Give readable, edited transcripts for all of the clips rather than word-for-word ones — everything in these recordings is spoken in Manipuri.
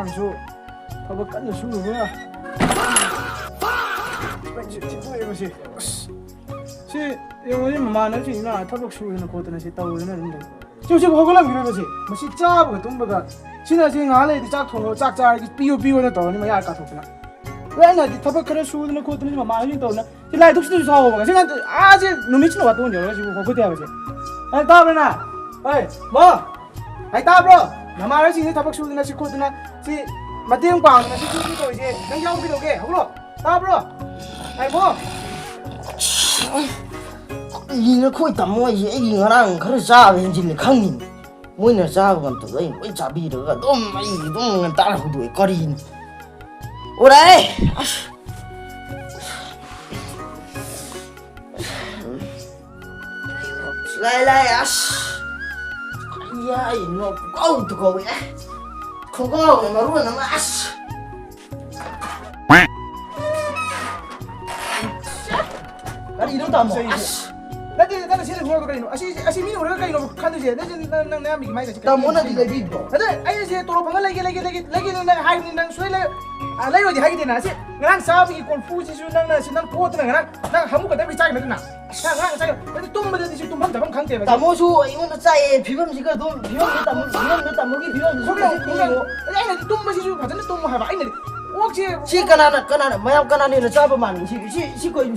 ꯃꯃꯥꯅꯁꯨ ꯊꯕꯛ ꯀꯟꯅ ꯁꯨꯔꯨꯕ ꯃꯁꯤ ꯁꯤ ꯌꯦꯡꯉꯣ ꯃꯃꯥꯅꯕꯁꯤꯡꯅ ꯊꯕꯛ ꯁꯨꯗꯅ ꯈꯣꯠꯇꯅ ꯁꯤ ꯇꯧꯗꯅ ꯑꯗꯨꯝ ꯂꯩ ꯍꯧꯖꯤꯛ ꯍꯧꯒꯠꯂꯝꯈꯤꯔꯣꯏꯕꯁꯤ ꯃꯁꯤ ꯆꯥꯕꯒ ꯇꯨꯝꯕꯒ ꯁꯤꯅ ꯁꯤ ꯉꯥꯏꯍꯥꯛ ꯂꯩꯔꯗꯤ ꯆꯥꯛ ꯊꯣꯡꯉꯣ ꯆꯥꯛ ꯆꯥꯔꯗꯤ ꯄꯤꯌꯣꯅ ꯇꯧꯔꯅꯤ ꯃꯌꯥ ꯀꯥꯊꯣꯛꯇꯅ ꯑꯩꯅꯗꯤ ꯊꯕꯛ ꯈꯔ ꯁꯨꯗꯅ ꯈꯣꯠꯇꯅ ꯃꯃꯥꯅꯕꯁꯤꯡ ꯇꯧꯗꯅ ꯁꯤ ꯂꯥꯏꯗꯨꯛꯁꯤꯗꯁꯨ ꯁꯥꯎꯕ ꯉꯁꯤ ꯁꯤ ꯅꯨꯃꯤꯠꯁꯤꯅ ꯋꯥꯇꯣꯟ ꯌꯧꯔꯒ ꯁꯤꯕꯨ ꯈꯣꯠꯄ ꯌꯥꯕꯁꯦ ꯑꯩ ꯇꯥꯕ꯭ꯔꯅ ꯍꯣꯏ ꯃꯣ ꯑꯩ ꯇꯥꯕ꯭ꯔꯣ ꯃꯃꯥꯅꯕꯁꯤꯡꯁꯤ ꯊꯕꯛ ꯁꯨꯗꯅ ꯁꯤ ꯈꯣꯠꯇꯅ ꯁꯤ ꯃꯇꯦꯡ ꯄꯥꯡꯗꯅ ꯁꯤ ꯇꯧꯔꯤꯁꯦ ꯅꯪ ꯌꯥꯎꯕꯤꯔꯣꯒꯦ ꯍꯧꯒꯠꯂꯣ ꯇꯥꯕ꯭ꯔꯣ ꯑꯩ ꯃꯣ 이는 거의 다 뭐지? 이거랑 그런 자는 진짜 강님. 뭐냐 자고 간 또, 이 뭐이 자비르가 너무 너무 따라고도 거린. 오래.来呀！呀，이거 아우 뜨거워. 그거 너무 너무 아씨. 아니 이러다 뭐 아씨. 나는 세상 뭐라고 그러노? 아시 미는 우리가 그러노 칸도지. 난 내가 미기 많이 가지. 나 뭐나 네가 비도. 근데 아니 제 도로 방을 레기 난 하이니 난 소리 아 레이어디 하게 되나? 시 난 사업이 꼴푸지수 난 신난 포트나 난 한국가 대비 짜게 되나? 난 짜게. 근데 똥마다 지금 똥만 잡은 강대. 나 뭐수 이거는 짜에 비범지가 돈 비범 다 먹이 비범 소리 그냥 아니 똥마시 주 가잖아 똥마 해봐. 아니 혹시 시 까나나 뭐야 까나니는 잡으면 시 거의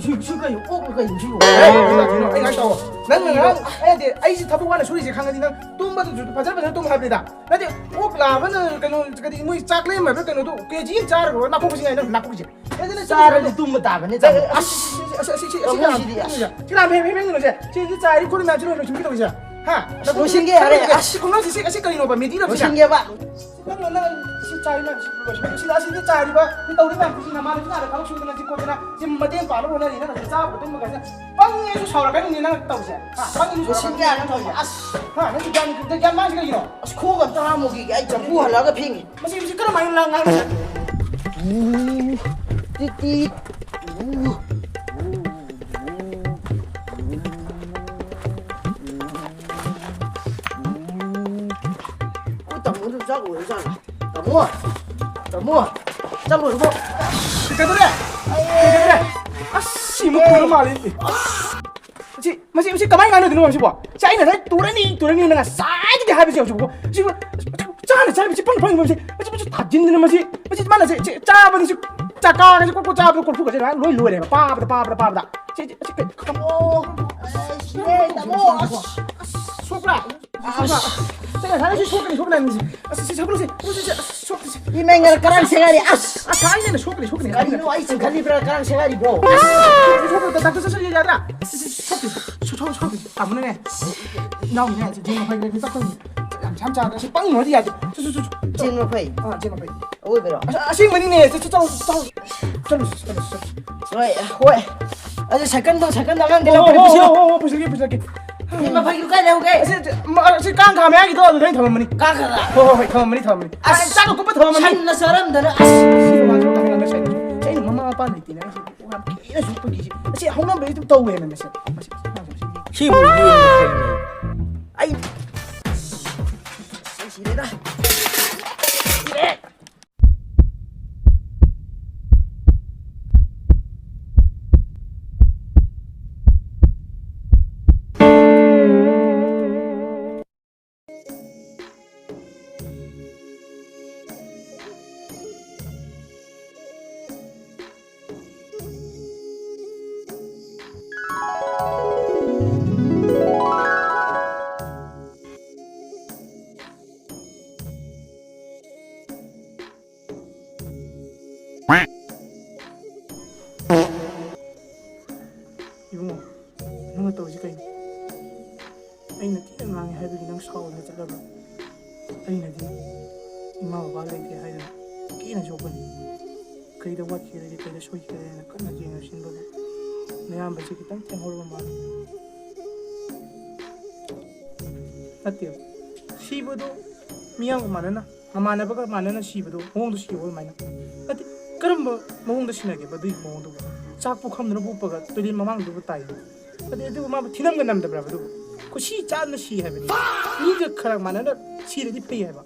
꼭 거의 주고. 아이 가서 나는 아이한테 아이지 타보고는 소리지 강아지 난 똥마도 주 바자바자 똥 합니다. 근데 꼭 라면은 그냥 뭐 짝래 말을 그래도 깨진 자르고 나고보지 아니라 나고보지. 얘들은 짜를 똥 못하면 자 아씨 해명는 거지. 지 자리 코리 나주로 준비도 보자. 하. 무슨 게 아래 아씨 공나지 색깔이 놓봐 메디로 보자. 무슨 게 봐. 난 짜리만 시다 시다 짜리바 이 떠오르면 무슨 나만은 나를 가고 싶은 지 거잖아. 지금 뭐든 바로 보내니 나는 짜고 또 뭐가 빵에서 사오라가는 니나 떠오자. 아 빵에서 무슨 게 아래 떠오자. 아씨. 하 나 지금 그때 만지가 이러. 코가 따먹이게 아이 좀 부하려고 핑이. 무슨 그런 많이 나가. 띠띠. 자고 있잖아. 뭐? 자고 이거. 그래. 아씨 뭐 그런 말이. masih kamay ngano dinu masih buat. Saya ini turani dengan saja dia habis jauh sih. Jangan saya masih pang masih tajin dinu masih mana sih? Caba ni sih cakar sih kok caba kok fuga sih loi deh. Pa. Kamu. Sopra. Saya sih sopra ni sih. 이맹을 가랑 생활이 아스. 가이는 sopra. 아니 너 아이스 갈리브라 가랑 생활이 bro. sopra tak tu saja dia ada. sopra. Kamu ni. 나오냐 이제 제가 파이를 딱 잠자 다시 빵 어디야? 진로 파이. 제가 파이. 왜 그래? 신문이네. 왜? 아주 잠깐 나간 데랑 보시오. 보시게. 이마 파이로 가야 되게. 뭐 깡 가면이 더 너희 더머니. 까가라. 더머니. 아, 짜고 꼽아 더머니. 산나 사람들은 아씨. 제일 엄마 아빠 있네. 이래 죽기지. 씨 홍남 베이 좀 더우 해면 messi. 힘을 아이. 시래다. 이래. 이봉아, 형 갔다 오지 까이. 아이나 티는 망해 하이브기 난 사오나 잘라봐. 아이나디 이마 바바 레이티 하이나 끼나 줘버니. 그이다 와키레디 그이다 쇼이키레나 끝나지 나 신거다. 내가 한 번씩 땅 땡홀로 말. 나띠요. 시부도 미양 말하나. 아마나버가 말하나 시부도 홍도 시고 말나. 나띠 그럼 뭐 홍도 신나게 뭐 너희 홍도. 짝부 컴는 부부가 또리 마망도 따이. 근데 이거 막 티남가 남다 브라도. 그 시 짠는 시 해버니. 이거 그랑 만나는 시를 뒤페이 해봐.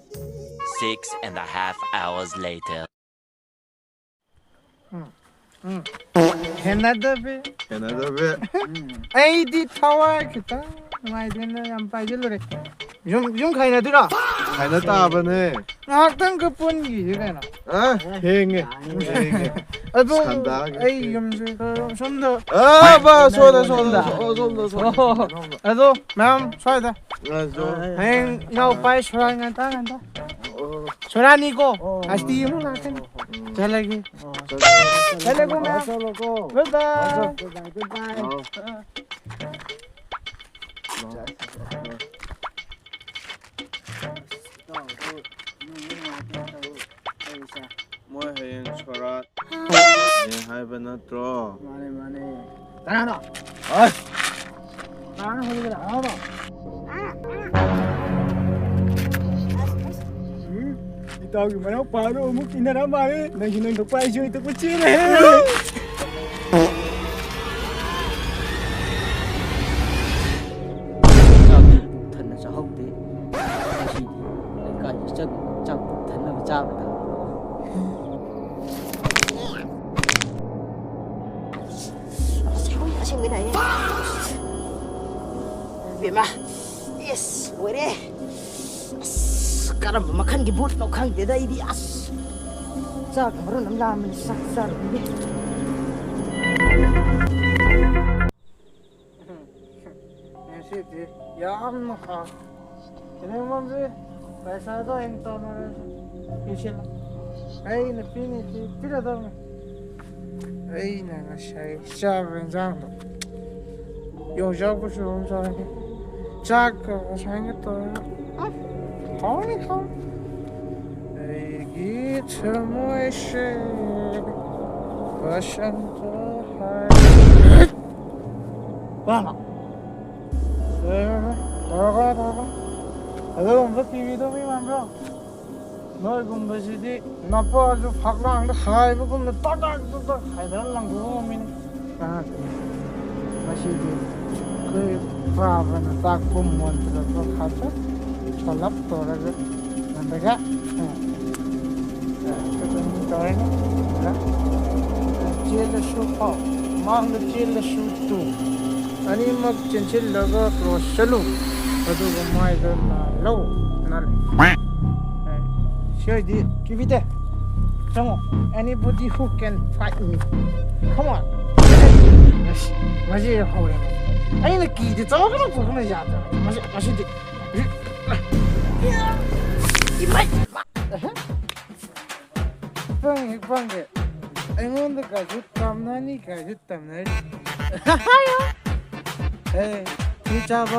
6.5 hours later. ꯍꯦꯟꯅꯗꯕꯤ ꯀꯩꯅꯣꯗꯕꯤ ꯑꯩꯗꯤ ꯊꯋꯥꯏ ꯈꯤꯇꯪ ꯅꯨꯡꯉꯥꯏꯇꯦꯅ ꯌꯥꯝ ꯄꯥꯏꯁꯤꯜꯂꯨꯔꯦ ꯌꯨꯝ ꯈꯥꯏꯅꯗꯣꯏꯔꯣ ꯈꯥꯏꯅ ꯇꯥꯕꯅꯦ ꯉꯥꯏꯍꯥꯛꯇꯪꯒ ꯄꯨꯟꯈꯤꯁꯤ ꯀꯩꯅꯣ ꯊꯦꯡꯉꯦ ꯑꯗꯣ ꯁꯟꯗꯥꯒꯤ ꯑꯩ ꯌꯨꯝꯁꯦ ꯁꯣꯝꯗ ꯁꯣꯝꯗ ꯑꯗꯣ ꯃꯌꯥꯝ ꯁ꯭ꯋꯥꯏꯗ ꯍꯌꯦꯡ ꯏꯅꯥꯎꯄꯥꯏ ꯁꯣꯔꯥꯟ ꯉꯟꯇꯥ ꯁꯣꯔꯥꯅꯤꯀꯣ ꯑꯁꯇꯤ ꯑꯃꯨꯛ ꯂꯥꯛꯀꯅꯤ ꯆꯠꯂꯒꯦ ꯆꯠꯂꯦꯀꯣ ꯃꯌꯥꯝ ꯒꯨꯗ ꯕꯥꯏ ꯃꯣꯏ ꯍꯌꯦꯡ ꯁꯣꯔꯥꯠ ꯍꯌꯦꯡ ꯍꯥꯏꯕ ꯅꯠꯇ꯭ꯔꯣ ꯃꯥꯅꯦ ꯀꯅꯥꯅꯣ ꯀꯅꯥꯅꯣ ꯍꯧꯖꯤꯛ ꯀꯅꯥꯅꯣ ꯏꯇꯥꯎꯒꯤ ꯃꯅꯥꯎꯄꯥꯗꯣ ꯑꯃꯨꯛ ꯏꯟꯅꯔ ꯃꯥꯜꯂꯦ ꯅꯪꯒꯤ ꯅꯪꯗꯣ ꯄꯥꯏꯁꯨ ꯏꯇꯣꯞꯄ ꯆꯦꯜꯂꯦ ꯆꯥꯛꯁꯨ ꯄꯨꯛ ꯊꯟꯅ ꯆꯥꯍꯧꯗꯦ ꯉꯁꯤꯗꯤ ꯂꯩꯀꯥꯏꯁꯤ ꯆꯪꯉꯒ ꯆꯥꯛ ꯄꯨꯛ ꯊꯟꯅꯕ ꯆꯥꯕ ꯇꯥꯕ ꯕꯦꯝꯃ ꯑꯁ ꯂꯣꯏꯔꯦ ꯑꯁ ꯀꯔꯝꯕ ꯃꯈꯜꯒꯤ ꯚꯨꯠꯅꯣ ꯈꯪꯗꯦꯗ ꯑꯩꯗꯤ ꯑꯁ ꯆꯥꯛ ꯃꯔꯣꯟ ꯑꯃ ꯂꯥꯝꯕꯅꯤ ꯆꯥꯛ ꯆꯥꯔꯨꯕꯅꯤ ꯉꯁꯤꯗꯤ ꯌꯥꯝꯅ ꯍꯥꯎ ꯀꯩꯅꯣꯝꯁꯦ ꯄꯩꯁꯥꯗꯣ ꯍꯌꯦꯡ ꯇꯧꯅꯔꯁꯤ ꯄꯤꯁꯤꯜꯂꯣ ꯑꯩꯅ ꯄꯤꯅꯤꯁꯤ ꯄꯤꯔꯗꯧꯅꯤ ꯑꯩꯅ ꯉꯁꯥꯏ ꯆꯥꯕ ꯏꯟꯖꯥꯡꯗꯣ ꯌꯣꯡꯆꯥꯛꯄꯁꯨ ꯑꯃ ꯆꯥꯒꯦ ꯆꯥꯛꯀ ꯉꯁꯥꯏꯒ ꯇꯧꯔꯒ ꯍꯥꯎꯅꯤ ꯑꯩꯒꯤ ꯊꯃꯣꯏꯁꯦ ꯕꯁꯟꯇ ꯍꯥꯏ ꯋꯥ ꯇꯧꯔꯒ ꯑꯗꯨꯒꯨꯝꯕ ꯇꯤꯚꯤꯗꯣ ꯃꯤ ꯃꯥꯟꯕ꯭ꯔꯣ ꯅꯣꯏꯒꯨꯝꯕꯁꯤꯗꯤ ꯅꯄꯥꯁꯨ ꯐꯛꯂꯥꯡꯗ ꯍꯥꯏꯕꯒꯨꯝꯅ ꯇꯥꯛ ꯍꯥꯏꯗꯔ ꯂꯪꯊꯣꯛꯄ ꯉꯝꯃꯤꯅꯤ ꯃꯁꯤꯗꯤ ꯑꯩꯈꯣꯏ ꯄꯥꯕꯅ ꯇꯥꯛꯄ ꯃꯣꯟꯇ꯭ꯔꯗꯣ ꯍꯥꯏꯐꯦꯠ ꯁꯣꯜꯂꯞ ꯇꯧꯔꯒ ꯅꯟꯗꯒ ꯇꯧꯔꯅꯤ ꯆꯦꯜꯂꯁꯨ ꯐꯥꯎ ꯃꯥꯡꯗ ꯆꯦꯜꯂꯁꯨ ꯇꯨ ꯑꯅꯤꯃꯛ ꯆꯦꯟꯁꯤꯜꯂꯒ ꯀ꯭ꯂꯣꯁ ꯆꯠꯂꯨ ꯑꯗꯨꯒ ꯃꯥꯏꯗ ꯅꯥꯜꯂꯨ ꯁꯤ ꯑꯣꯏꯗꯤ ꯀꯤꯕꯤꯗꯦ ꯆꯪꯉꯣ anybody who can fight me come on ꯃꯁꯤ ꯍꯧꯔꯦ ꯑꯩꯅ ꯀꯤꯗꯦ ꯆꯥꯎꯈꯠꯂꯛꯄꯅ ꯌꯥꯗ꯭ꯔꯕ ꯃꯁꯤꯗꯤ ꯐꯪꯉꯦ ꯑꯩꯉꯣꯟꯗ ꯀꯥꯏꯁꯨ ꯇꯝꯅꯅꯤ ꯀꯥꯏꯁꯨ ꯇꯝꯅꯔꯤ ꯐꯤ ꯆꯥꯕ